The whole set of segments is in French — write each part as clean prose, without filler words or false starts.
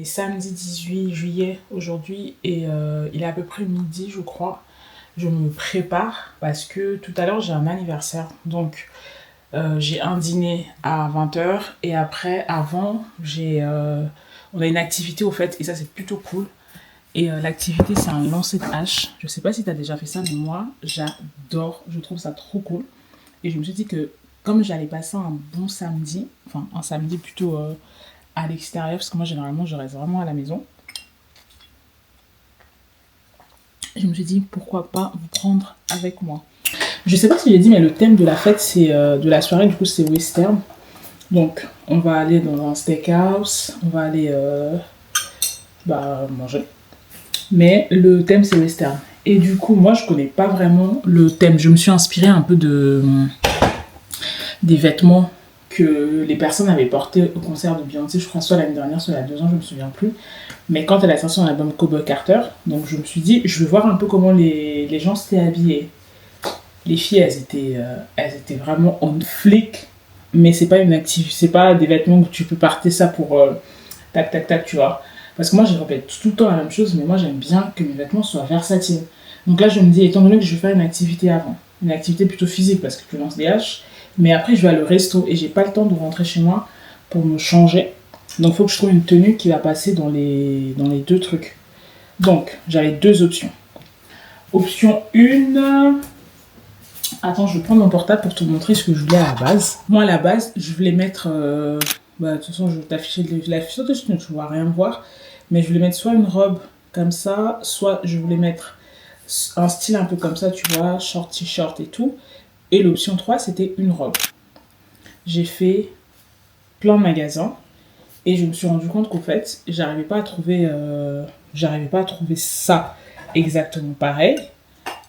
est samedi 18 juillet aujourd'hui et il est à peu près midi, je crois. Je me prépare parce que tout à l'heure j'ai un anniversaire. Donc j'ai un dîner à 20 h et après, avant, on a une activité au fait et ça c'est plutôt cool. Et l'activité c'est un lancer de hache. Je sais pas si tu as déjà fait ça, mais moi j'adore, je trouve ça trop cool. Et je me suis dit que comme j'allais passer un bon samedi, enfin un samedi plutôt à l'extérieur, parce que moi généralement je reste vraiment à la maison, je me suis dit pourquoi pas vous prendre avec moi. Je sais pas si j'ai dit, mais le thème de la fête, c'est de la soirée, du coup c'est western. Donc on va aller dans un steakhouse, on va aller manger. Mais le thème c'est western. Et du coup moi je connais pas vraiment le thème. Je me suis inspirée un peu des vêtements que les personnes avaient portés au concert de Beyoncé, je crois soit l'année dernière, soit il y a 2 ans, je me souviens plus. Mais quand elle a sorti son album Cowboy Carter, donc je me suis dit, je vais voir un peu comment les gens s'étaient habillés. Les filles, elles étaient vraiment on flic, mais c'est pas une activité, c'est pas des vêtements que tu peux porter ça pour tac tac tac, tu vois. Parce que moi, je répète tout le temps la même chose, mais moi, j'aime bien que mes vêtements soient versatiles. Donc là, je me dis, étant donné que je vais faire une activité avant, une activité plutôt physique parce que je lance des haches, mais après, je vais aller au resto et j'ai pas le temps de rentrer chez moi pour me changer. Donc, il faut que je trouve une tenue qui va passer dans les deux trucs. Donc, j'avais 2 options. Option 1. Attends, je vais prendre mon portable pour te montrer ce que je voulais à la base. Moi, à la base, je voulais mettre... de toute façon, je vais t'afficher la fiche de tu ne vas rien voir. Mais je voulais mettre soit une robe comme ça, soit je voulais mettre un style un peu comme ça, tu vois, short, t-shirt et tout. Et l'option 3, c'était une robe. J'ai fait plein de magasins et je me suis rendu compte qu'au fait, j'arrivais pas à trouver ça exactement pareil.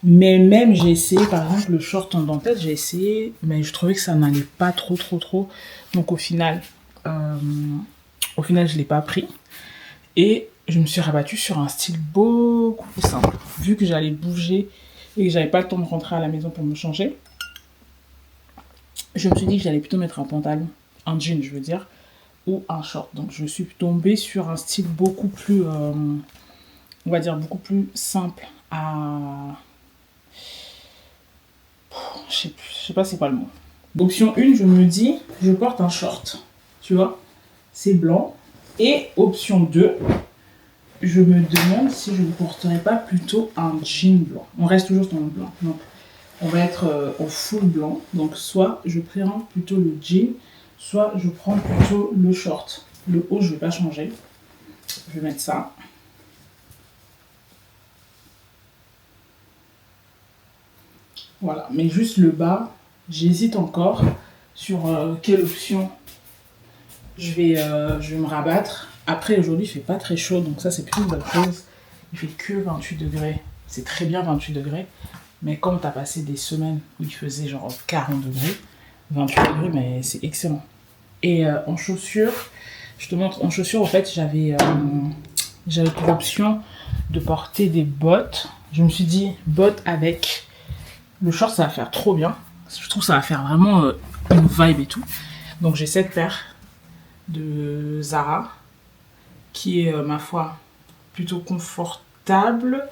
Mais même j'ai essayé, par exemple, le short en dentelle, j'ai essayé, mais je trouvais que ça n'allait pas trop. Donc au final, je l'ai pas pris. Et je me suis rabattue sur un style beaucoup plus simple. Vu que j'allais bouger et que j'avais pas le temps de rentrer à la maison pour me changer, je me suis dit que j'allais plutôt mettre un pantalon, un jean, je veux dire, ou un short. Donc je suis tombée sur un style beaucoup plus, on va dire, beaucoup plus simple à... Je sais pas c'est quoi le mot. Option 1, je me dis, je porte un short. Tu vois, c'est blanc. Et option 2, je me demande si je ne porterais pas plutôt un jean blanc. On reste toujours dans le blanc. Donc, on va être au full blanc. Donc, soit je prends plutôt le jean, soit je prends plutôt le short. Le haut, je ne vais pas changer. Je vais mettre ça. Voilà, mais juste le bas, j'hésite encore sur quelle option je vais me rabattre. Après, aujourd'hui, il fait pas très chaud, donc ça, c'est plutôt une bonne chose. Il fait que 28 degrés. C'est très bien 28 degrés. Mais comme tu as passé des semaines où il faisait genre 40 degrés, 28 degrés, mais c'est excellent. Et en chaussures, je te montre, en chaussures, en fait, j'avais pour option de porter des bottes. Je me suis dit, bottes avec le short, ça va faire trop bien. Je trouve que ça va faire vraiment une vibe et tout. Donc j'ai cette paire de Zara qui est, ma foi, plutôt confortable.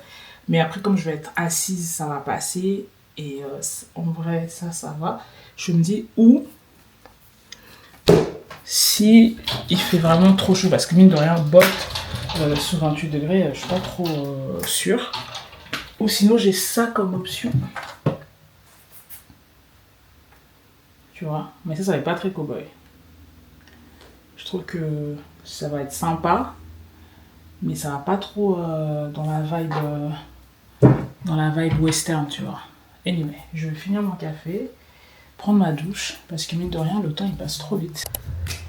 Mais après, comme je vais être assise, ça va passer. Et en vrai, ça va. Je me dis, ou si il fait vraiment trop chaud, parce que mine de rien, bottes sous 28 degrés, je suis pas trop sûre. Ou sinon, j'ai ça comme option. Tu vois, mais ça va être pas très cow-boy. Je trouve que ça va être sympa, mais ça va pas trop dans la vibe western, tu vois. Anyway, je vais finir mon café, prendre ma douche, parce que mine de rien, le temps il passe trop vite.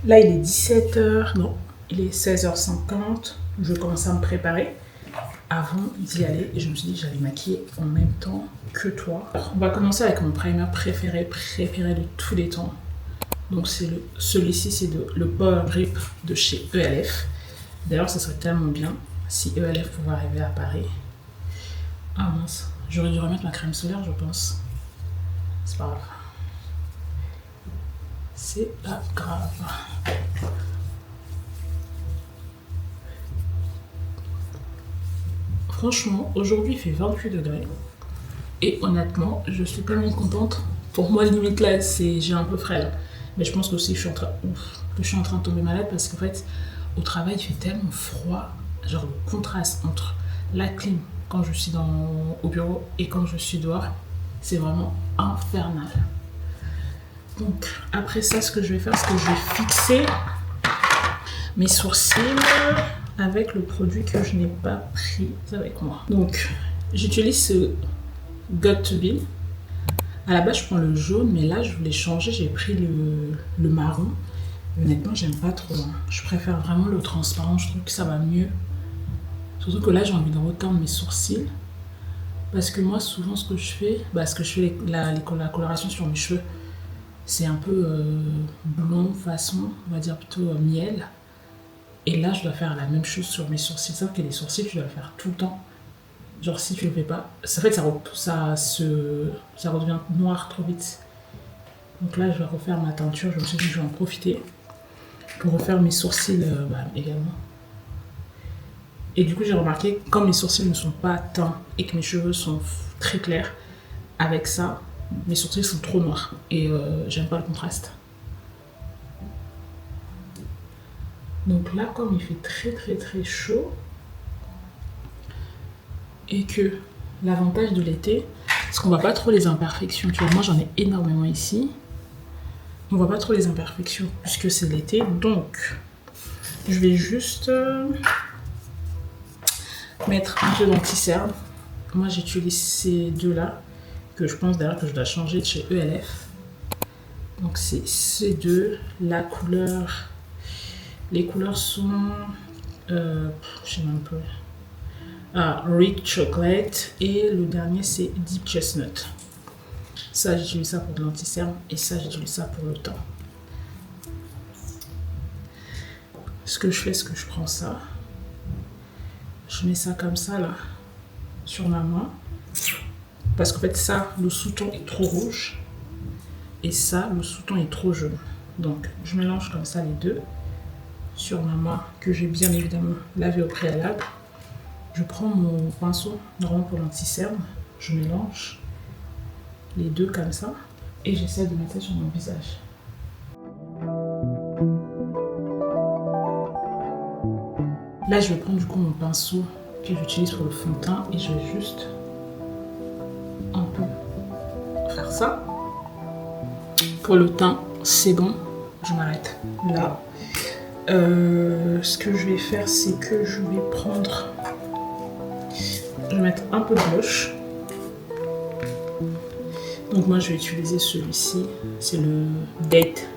Là, il est 17 h, non, il est 16 h 50. Je commence à me préparer avant d'y aller. Et je me suis dit que j'allais maquiller en même temps que toi. Alors, on va commencer avec mon primer préféré de tous les temps. Donc celui-ci, c'est le Power Grip de chez ELF. D'ailleurs, ça serait tellement bien si ELF pouvait arriver à Paris. Ah mince, j'aurais dû remettre ma crème solaire, je pense. C'est pas grave. C'est pas grave. Franchement, aujourd'hui il fait 28 degrés. Et honnêtement, je suis tellement contente. Pour moi, limite là, j'ai un peu frais là. Mais je pense que aussi je suis en train de tomber malade parce qu'en fait, au travail, il fait tellement froid. Genre le contraste entre la clim quand je suis au bureau et quand je suis dehors, c'est vraiment infernal. Donc après ça, ce que je vais faire, c'est que je vais fixer mes sourcils avec le produit que je n'ai pas pris avec moi. Donc j'utilise ce Got To Be. À la base, je prends le jaune, mais là, je voulais changer. J'ai pris le marron. Honnêtement, j'aime pas trop. Je préfère vraiment le transparent. Je trouve que ça va mieux. Surtout que là, j'ai envie de retendre mes sourcils. Parce que moi, souvent, ce que je fais, la coloration sur mes cheveux, c'est un peu blond façon, on va dire plutôt miel. Et là, je dois faire la même chose sur mes sourcils. Sauf que les sourcils, tu dois le faire tout le temps. Genre si tu le fais pas, en fait ça redevient noir trop vite. Donc là je vais refaire ma teinture, je me suis dit que je vais en profiter pour refaire mes sourcils également. Et du coup j'ai remarqué, comme mes sourcils ne sont pas teints et que mes cheveux sont très clairs, avec ça, mes sourcils sont trop noirs et j'aime pas le contraste. Donc là comme il fait très très très chaud, et que l'avantage de l'été, c'est qu'on voit pas trop les imperfections. Tu vois, moi j'en ai énormément ici. On voit pas trop les imperfections puisque c'est l'été. Donc, je vais juste mettre un peu d'anti-cerne. Moi j'utilise ces deux-là, que je pense d'ailleurs que je dois changer de chez ELF. Donc c'est ces deux. La couleur, les couleurs sont, je sais même pas. Rich Chocolate et le dernier c'est Deep Chestnut. Ça j'utilise ça pour de l'anti-cerne et ça j'utilise ça pour le teint. Ce que je fais, c'est que je prends ça, je mets ça comme ça là sur ma main parce qu'en fait ça le sous-ton est trop rouge et ça le sous-ton est trop jaune. Donc je mélange comme ça les deux sur ma main que j'ai bien évidemment lavé au préalable. Je prends mon pinceau, normalement pour l'anti-cerne, je mélange les deux comme ça et j'essaie de mettre ça sur mon visage. Là, je vais prendre du coup mon pinceau que j'utilise pour le fond de teint et je vais juste un peu faire ça. Pour le teint, c'est bon, je m'arrête là. Ce que je vais faire, c'est que je vais prendre... Je vais mettre un peu de blush. Donc moi je vais utiliser celui-ci. C'est le Date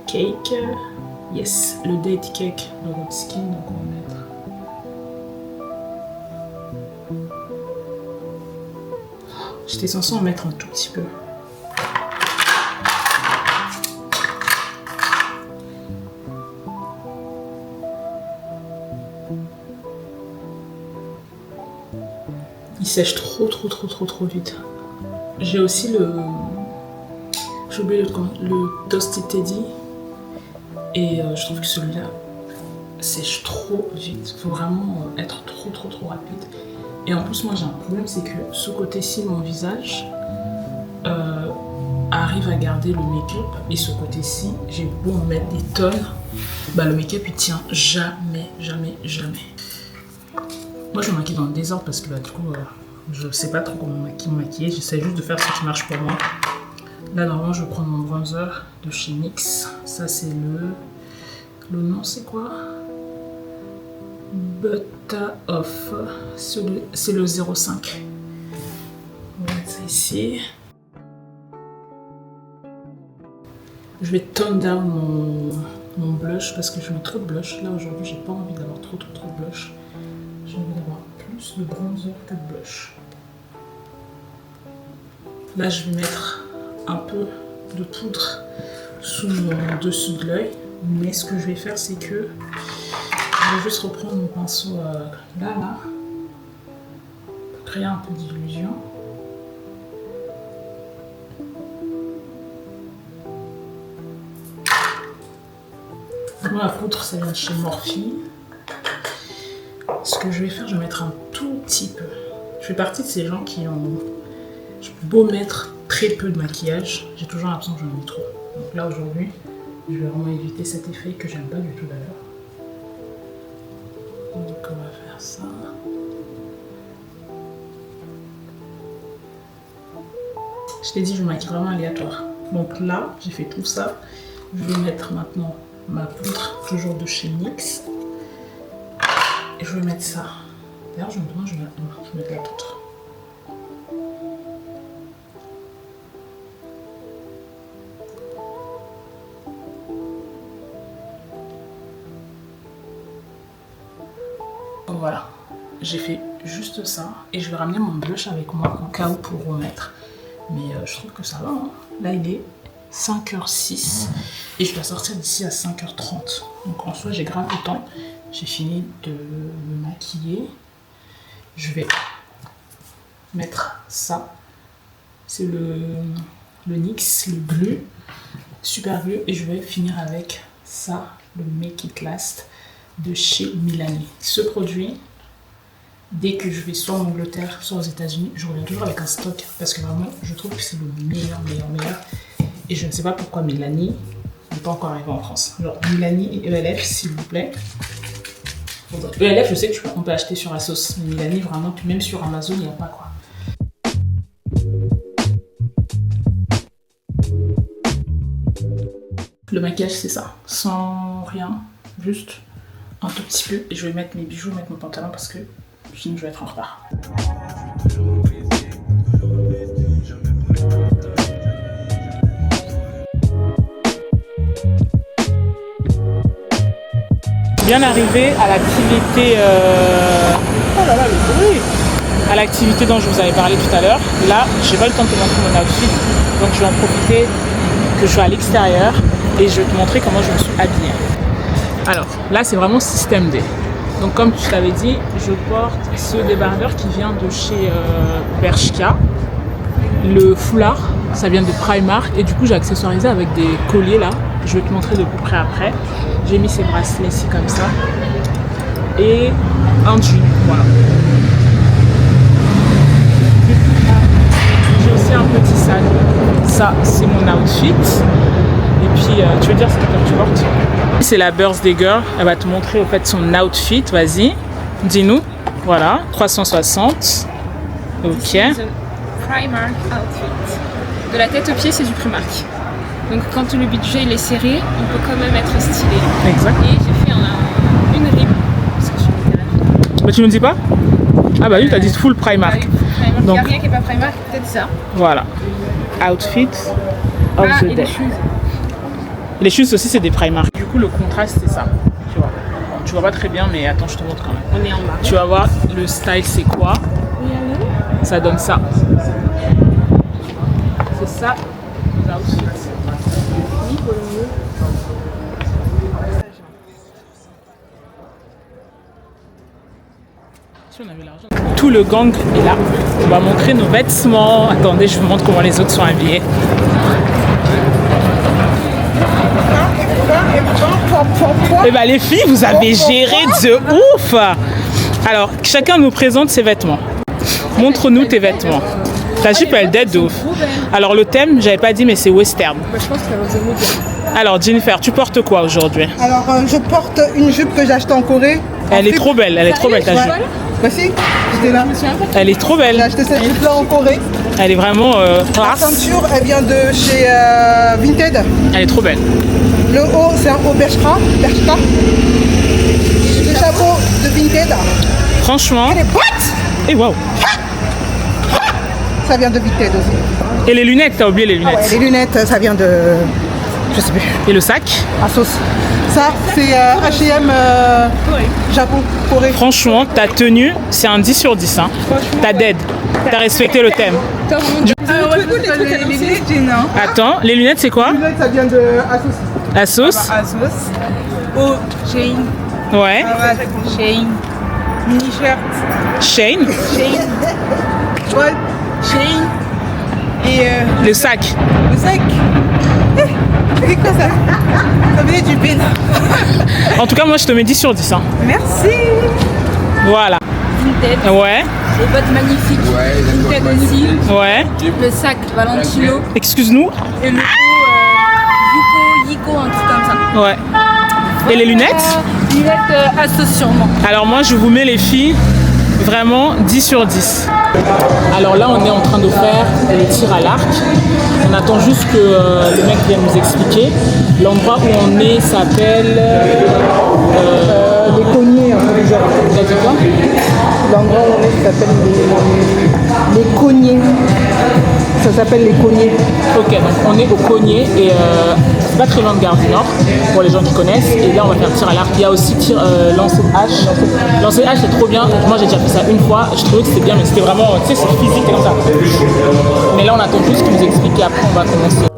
Cake. Yes, le Date Cake de Road Skin. Donc on va mettre. J'étais censée en mettre un tout petit peu. Il sèche trop vite. J'ai aussi j'ai oublié le Toasted Teddy. Et je trouve que celui-là sèche trop vite. Il faut vraiment être trop rapide. Et en plus, moi j'ai un problème, c'est que ce côté-ci de mon visage arrive à garder le make-up. Et ce côté-ci, j'ai beau en mettre des tonnes, le make-up il tient jamais. Moi je me maquille dans le désordre parce que du coup je sais pas trop comment me maquiller, j'essaie juste de faire ce qui marche pour moi. Là normalement je vais prendre mon bronzer de chez NYX, ça c'est le nom c'est quoi? Butter Off, c'est le 05. On va mettre ça ici. Je vais tone down mon blush parce que je mets trop de blush. Là aujourd'hui j'ai pas envie d'avoir trop de blush. J'ai envie d'avoir plus de bronzer que de blush. Là je vais mettre un peu de poudre sous mon dessous de l'œil. Mais ce que je vais faire c'est que je vais juste reprendre mon pinceau là pour créer un peu d'illusion. Moi la poudre ça vient de chez Morphe. Ce que je vais faire, je vais mettre un tout petit peu. Je fais partie de ces gens qui ont beau mettre très peu de maquillage, j'ai toujours l'impression que j'en mets trop. Donc là aujourd'hui, je vais vraiment éviter cet effet que j'aime pas du tout d'ailleurs. Donc on va faire ça. Je t'ai dit, je maquille vraiment aléatoire. Donc là, j'ai fait tout ça. Je vais mettre maintenant ma poudre, toujours de chez NYX. Et je vais mettre ça. D'ailleurs, je me demande, je vais mettre la poudre. Voilà, j'ai fait juste ça. Et je vais ramener mon blush avec moi au cas où pour remettre. Mais je trouve que ça va. Hein. Là, il est 5h06 et je dois sortir d'ici à 5h30. Donc en soi, j'ai grave le temps. J'ai fini de me maquiller. Je vais mettre ça. C'est le NYX, le bleu, super bleu. Et je vais finir avec ça, le Make It Last de chez Milani. Ce produit, dès que je vais soit en Angleterre, soit aux États-Unis, je reviens toujours avec un stock parce que vraiment, je trouve que c'est le meilleur. Et je ne sais pas pourquoi Milani n'est pas encore arrivé en France. Genre Milani et ELF, s'il vous plaît. ELF, je sais que on peut acheter sur Asos, mais Milani, vraiment, même sur Amazon, il n'y a pas quoi. Le maquillage, c'est ça, sans rien, juste un tout petit peu. Et je vais mettre mes bijoux, mettre mon pantalon parce que sinon je vais être en retard. Bien arrivé à l'activité oh là là, le bruit, à l'activité dont je vous avais parlé tout à l'heure. Là, j'ai pas le temps de te montrer mon outfit, donc je vais en profiter que je sois à l'extérieur et je vais te montrer comment je me suis habillée. Alors là, c'est vraiment système D. Donc comme je t'avais dit, je porte ce débardeur qui vient de chez Bershka. Le foulard, ça vient de Primark et du coup j'ai accessoirisé avec des colliers là. Je vais te montrer de plus près après. J'ai mis ces bracelets ici comme ça. Et un jean, voilà. J'ai aussi un petit sac. Ça, c'est mon outfit. Et puis, tu veux dire ce que tu portes? C'est la Birthday Girl. Elle va te montrer au fait son outfit. Vas-y, dis-nous. Voilà, 360. Ok. Primark outfit. De la tête aux pieds, c'est du Primark. Donc quand le budget il est serré, on peut quand même être stylé. Exact. Et j'ai fait une rime. Parce que je suis littéraire. Bah tu me dis pas? Ah bah oui, t'as dit full Primark. Primark. Donc, il n'y a rien qui n'est pas Primark, peut-être ça. Voilà. Outfit of the day. Les shoes. Les shoes aussi c'est des Primark. Du coup le contraste c'est ça. Tu vois. Tu vois pas très bien mais attends je te montre quand même. On est en bas. Tu vas voir le style c'est quoi. Ça donne ça. C'est ça l'outfit. Tout le gang est là. On va montrer nos vêtements. Attendez, je vous montre comment les autres sont habillés. Et bah les filles, vous avez géré de ouf. Alors, chacun nous présente ses vêtements. Montre-nous tes vêtements. Ta jupe, elle date de ouf. Alors le thème, j'avais pas dit, mais c'est western. Je pense que ça va bien. Alors Jennifer, tu portes quoi aujourd'hui? Alors je porte une jupe que j'ai achetée en Corée. Elle est trop belle, ta jupe. Bah si, j'étais là. Elle est trop J'ai belle. acheté cette jupe là en Corée. Elle est vraiment La race. ceinture, elle vient de chez Vinted. Elle est trop belle. Le haut, c'est un haut Bershka. Le chapeau de Vinted. Franchement. Et les boîtes, Et waouh. ça vient de Vinted aussi. Et les lunettes, t'as oublié les Ah ouais, lunettes. les lunettes, ça vient de... je sais plus. Et le sac. Asos. Ça, c'est H&M Japon, Corée. Franchement, ta tenue, c'est un 10 sur 10. Hein. T'as dead. T'as respecté le thème. Les lunettes, Attends, les lunettes, c'est quoi? Les lunettes, ça vient de Asos. Asos. Asos. Oh, Shein. Ouais. Shein. Mini-shirt. Shane. Shein. Ouais. Shein. Et Le sac. le sac. C'est quoi ça? Ça venait du Bénin. En tout cas, moi, je te mets 10 sur 10. Hein. Merci. Voilà. Vinted. Ouais. Les bottes magnifiques. Vinted aussi. Ouais. Le sac Valentino. Excuse-nous. Et le haut Yiko, un truc comme ça. Ouais. Et les lunettes? Lunettes Asos sûrement. Alors moi je vous mets les filles vraiment 10 sur 10. Alors là on est en train de faire le tir à l'arc. On attend juste que le mec vienne nous expliquer. L'endroit où on est s'appelle... Les cognets, un peu du genre. T'as dit quoi? L'endroit où on est, ça s'appelle les cognets. Ça s'appelle les cognets. Ok, donc on est au Cogné et c'est pas très loin de Gare du Nord pour les gens qui connaissent. Et là on va faire tir à l'arc. Il y a aussi lancer de hache. Lancer de hache c'est trop bien. Donc, moi j'ai déjà fait ça une fois. Je trouvais que c'était bien, mais c'était vraiment, tu sais, c'est physique et comme ça. Mais là on attend juste qu'il nous explique et après on va commencer.